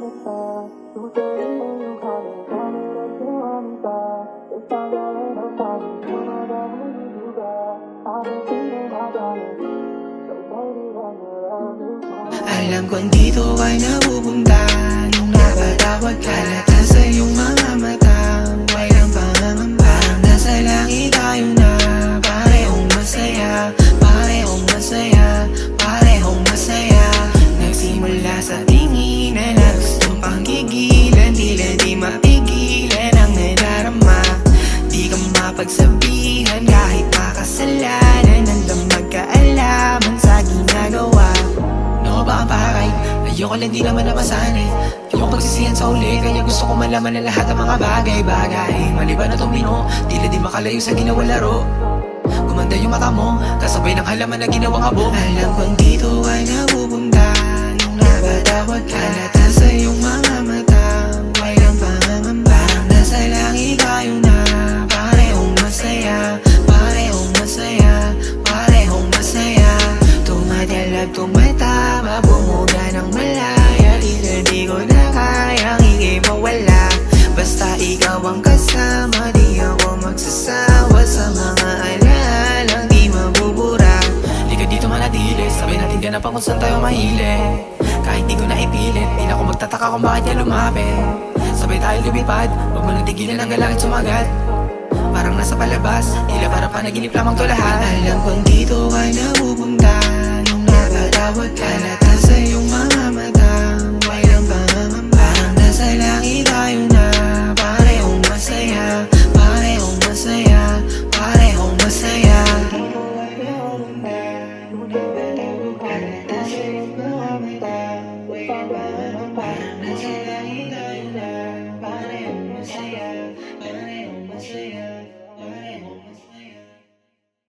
Alam ko dito ay napupunta nung napatawag ka. Halata sa iyong mga mata, walang pangangamba. Parang nasa langit tayo na, parehong masaya, parehong masaya, parehong masaya. Nagsimula sa tinginan na gustong pang gigilan, tila di mapigilan ang nadarama. Di ka mapagsabihan kahit makasalanan, nandang magkaalaman sa ginagawa. No ba ang pakay? Ayoko lang di naman na masanay. Ayoko pagsisihan sa uli, kaya gusto ko malaman na lahat ng mga bagay-bagay. Maliban na tumino, tila di makalayo sa ginawang laro. Gumanda yung mata mo, kasabay ng halaman na ginawang abo. Alam kong dito ay napupunta nung napatawag ka. Halata sa iyong mga mata, walang pangangamba. Parang nasa langit tayo na, parehong masaya, parehong masaya, parehong masaya. Tumatalab, tumatama, bumuga ng malaya. Tila di ko na kayang hindi mawala. Basta ikaw ang kasama, di ako magsasawa sa mga alaalang di mabubura. Di ka dito manatili, sabi natin ganap kung saan tayo mahilig. Kahit di ko na ipilit, di na ako magtataka kung bakit niya lumapit. Sabay tayo lumipad, huwag mo nang tigilan ang galangit sumagat. Parang nasa palabas, tila para panaginip lamang to lahat. Alam kong dito ay napupunta nung napatawag ka. Halata sa iyong mga mata, walang pangangamba. Parang nasa langit tayo na, parehong masaya, parehong masaya, parehong masaya. Halata sa iyong mga mata, walang pangangamba. Parang nasa langit tayo